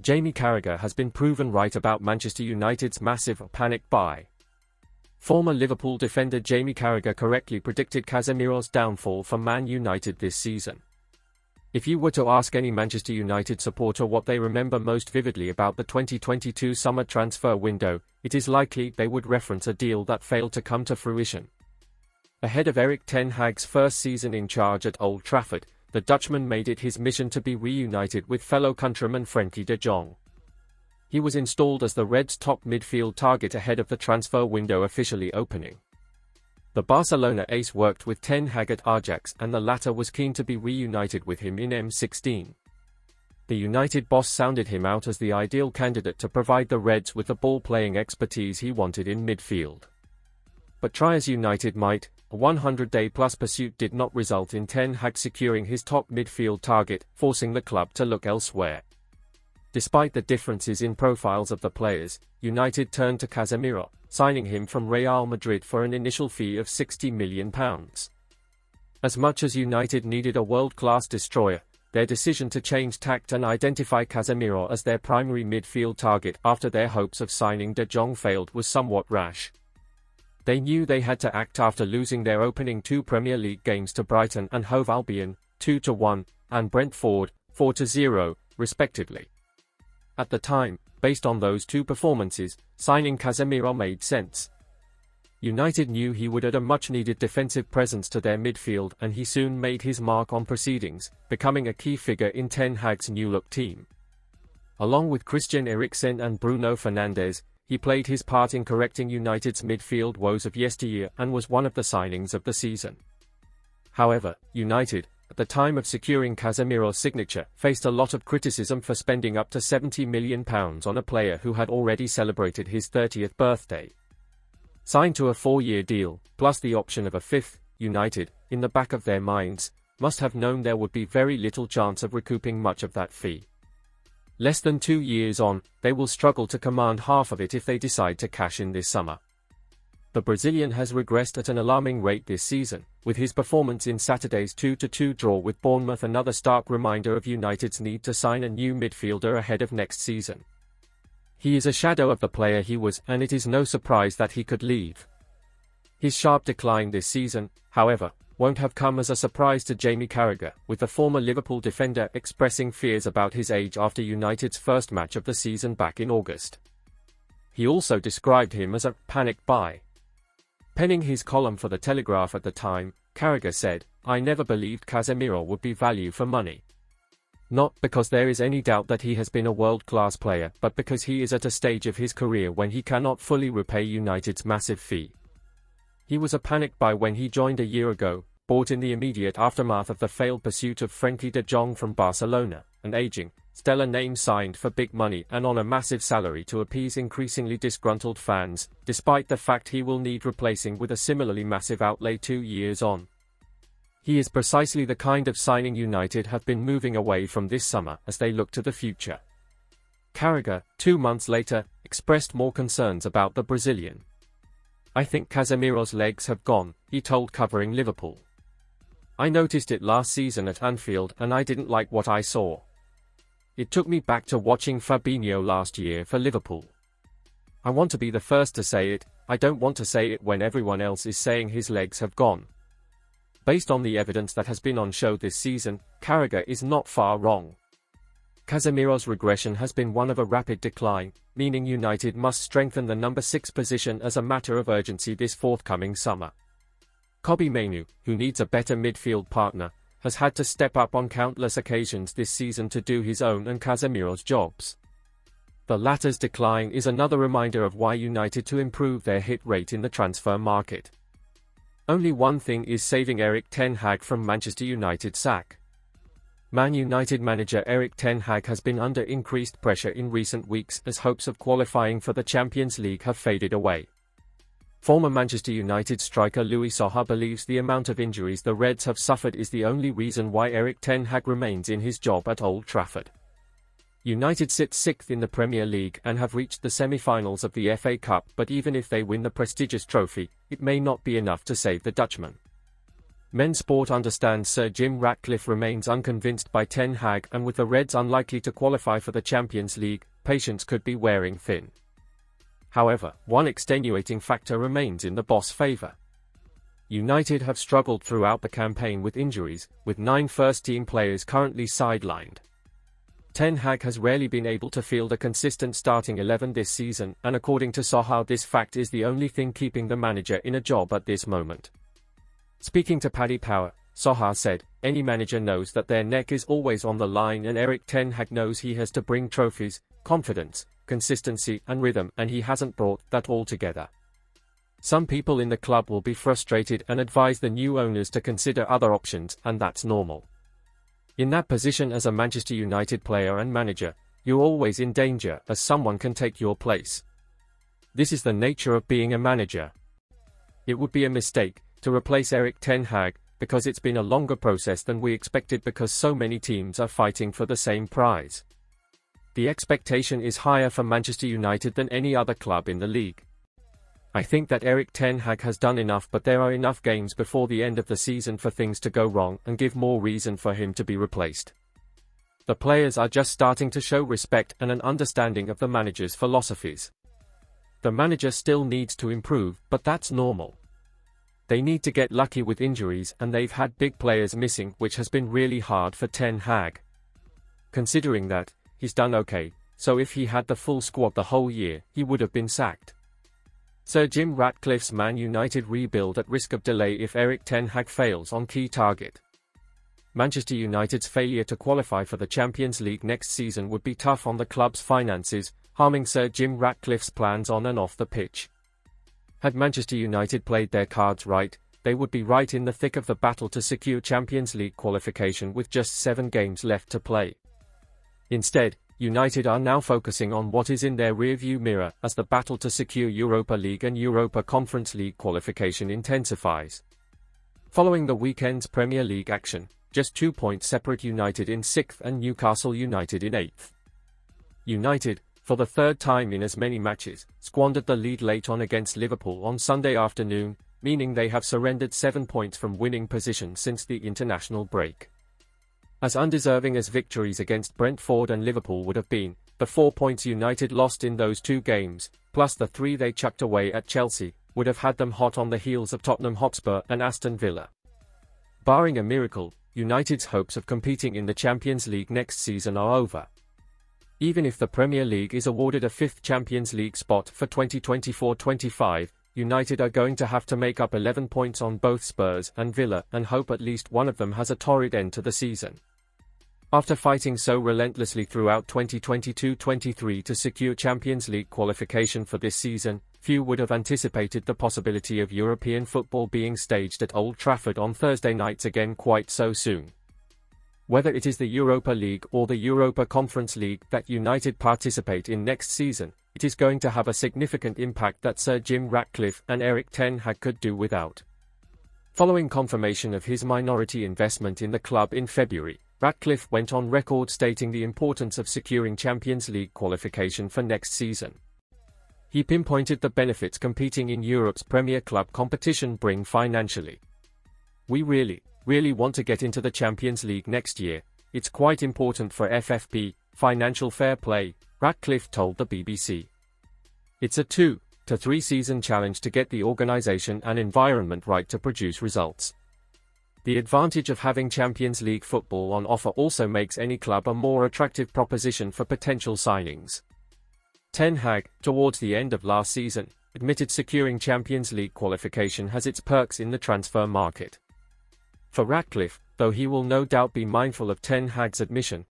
Jamie Carragher has been proven right about Manchester United's massive panic buy. Former Liverpool defender Jamie Carragher correctly predicted Casemiro's downfall for Man United this season. If you were to ask any Manchester United supporter what they remember most vividly about the 2022 summer transfer window, it is likely they would reference a deal that failed to come to fruition. Ahead of Erik Ten Hag's first season in charge at Old Trafford, the Dutchman made it his mission to be reunited with fellow countryman Frenkie de Jong. He was installed as the Reds' top midfield target ahead of the transfer window officially opening. The Barcelona ace worked with Ten Hag at Ajax, and the latter was keen to be reunited with him in M16. The United boss sounded him out as the ideal candidate to provide the Reds with the ball-playing expertise he wanted in midfield. But try as United might, a 100-day-plus pursuit did not result in Ten Hag securing his top midfield target, forcing the club to look elsewhere. Despite the differences in profiles of the players, United turned to Casemiro, signing him from Real Madrid for an initial fee of £60 million. As much as United needed a world-class destroyer, their decision to change tact and identify Casemiro as their primary midfield target after their hopes of signing De Jong failed was somewhat rash. They knew they had to act after losing their opening 2 Premier League games to Brighton and Hove Albion, 2-1, and Brentford, 4-0, respectively. At the time, based on those 2 performances, signing Casemiro made sense. United knew he would add a much-needed defensive presence to their midfield, and he soon made his mark on proceedings, becoming a key figure in Ten Hag's new-look team. Along with Christian Eriksen and Bruno Fernandes, he played his part in correcting United's midfield woes of yesteryear and was one of the signings of the season. However, United, at the time of securing Casemiro's signature, faced a lot of criticism for spending up to £70 million on a player who had already celebrated his 30th birthday. Signed to a 4-year deal, plus the option of a 5th, United, in the back of their minds, must have known there would be very little chance of recouping much of that fee. Less than 2 years on, they will struggle to command half of it if they decide to cash in this summer. The Brazilian has regressed at an alarming rate this season, with his performance in Saturday's 2-2 draw with Bournemouth another stark reminder of United's need to sign a new midfielder ahead of next season. He is a shadow of the player he was, and it is no surprise that he could leave. His sharp decline this season, however, won't have come as a surprise to Jamie Carragher, with the former Liverpool defender expressing fears about his age after United's first match of the season back in August. He also described him as a panic buy. Penning his column for The Telegraph at the time, Carragher said, "I never believed Casemiro would be value for money. Not because there is any doubt that he has been a world-class player, but because he is at a stage of his career when he cannot fully repay United's massive fee. He was a panic buy when he joined a year ago, bought in the immediate aftermath of the failed pursuit of Frenkie de Jong from Barcelona, an aging, stellar name signed for big money and on a massive salary to appease increasingly disgruntled fans, despite the fact he will need replacing with a similarly massive outlay 2 years on. He is precisely the kind of signing United have been moving away from this summer as they look to the future." Carragher, 2 months later, expressed more concerns about the Brazilian. "I think Casemiro's legs have gone," he told Covering Liverpool. "I noticed it last season at Anfield and I didn't like what I saw. It took me back to watching Fabinho last year for Liverpool. I want to be the first to say it, I don't want to say it when everyone else is saying his legs have gone." Based on the evidence that has been on show this season, Carragher is not far wrong. Casemiro's regression has been one of a rapid decline, meaning United must strengthen the number 6 position as a matter of urgency this forthcoming summer. Kobbie Mainoo, who needs a better midfield partner, has had to step up on countless occasions this season to do his own and Casemiro's jobs. The latter's decline is another reminder of why United to improve their hit rate in the transfer market. Only one thing is saving Erik Ten Hag from Manchester United's sack. Man United manager Erik Ten Hag has been under increased pressure in recent weeks as hopes of qualifying for the Champions League have faded away. Former Manchester United striker Louis Saha believes the amount of injuries the Reds have suffered is the only reason why Erik Ten Hag remains in his job at Old Trafford. United sit 6th in the Premier League and have reached the semi-finals of the FA Cup, but even if they win the prestigious trophy, it may not be enough to save the Dutchman. Men Sport understands Sir Jim Ratcliffe remains unconvinced by Ten Hag, and with the Reds unlikely to qualify for the Champions League, patience could be wearing thin. However, one extenuating factor remains in the boss' favour. United have struggled throughout the campaign with injuries, with 9 first-team players currently sidelined. Ten Hag has rarely been able to field a consistent starting 11 this season, and according to Soha, this fact is the only thing keeping the manager in a job at this moment. Speaking to Paddy Power, Soha said, "Any manager knows that their neck is always on the line, and Erik Ten Hag knows he has to bring trophies, confidence, consistency and rhythm, and he hasn't brought that all together. Some people in the club will be frustrated and advise the new owners to consider other options, and that's normal. In that position as a Manchester United player and manager, you're always in danger, as someone can take your place. This is the nature of being a manager. It would be a mistake to replace Erik Ten Hag, because it's been a longer process than we expected, because so many teams are fighting for the same prize. The expectation is higher for Manchester United than any other club in the league. I think that Erik Ten Hag has done enough, but there are enough games before the end of the season for things to go wrong and give more reason for him to be replaced. The players are just starting to show respect and an understanding of the manager's philosophies. The manager still needs to improve, but that's normal. They need to get lucky with injuries, and they've had big players missing, which has been really hard for Ten Hag. Considering that, he's done okay, so if he had the full squad the whole year, he would have been sacked. Sir Jim Ratcliffe's Man United rebuild at risk of delay if Erik Ten Hag fails on key target. Manchester United's failure to qualify for the Champions League next season would be tough on the club's finances, harming Sir Jim Ratcliffe's plans on and off the pitch. Had Manchester United played their cards right, they would be right in the thick of the battle to secure Champions League qualification with just 7 games left to play. Instead, United are now focusing on what is in their rearview mirror as the battle to secure Europa League and Europa Conference League qualification intensifies. Following the weekend's Premier League action, just 2 points separate United in 6th and Newcastle United in 8th. United, for the 3rd time in as many matches, squandered the lead late on against Liverpool on Sunday afternoon, meaning they have surrendered 7 points from winning position since the international break. As undeserving as victories against Brentford and Liverpool would have been, the 4 points United lost in those 2 games, plus the 3 they chucked away at Chelsea, would have had them hot on the heels of Tottenham Hotspur and Aston Villa. Barring a miracle, United's hopes of competing in the Champions League next season are over. Even if the Premier League is awarded a 5th Champions League spot for 2024-25, United are going to have to make up 11 points on both Spurs and Villa and hope at least one of them has a torrid end to the season. After fighting so relentlessly throughout 2022-23 to secure Champions League qualification for this season, few would have anticipated the possibility of European football being staged at Old Trafford on Thursday nights again quite so soon. Whether it is the Europa League or the Europa Conference League that United participate in next season, it is going to have a significant impact that Sir Jim Ratcliffe and Erik Ten Hag could do without. Following confirmation of his minority investment in the club in February, Ratcliffe went on record stating the importance of securing Champions League qualification for next season. He pinpointed the benefits competing in Europe's premier club competition bring financially. "We really want to get into the Champions League next year. It's quite important for FFP, financial fair play," Ratcliffe told the BBC. "It's a 2 to 3 season challenge to get the organisation and environment right to produce results. The advantage of having Champions League football on offer also makes any club a more attractive proposition for potential signings." Ten Hag, towards the end of last season, admitted securing Champions League qualification has its perks in the transfer market. For Ratcliffe, though he will no doubt be mindful of Ten Hag's admission,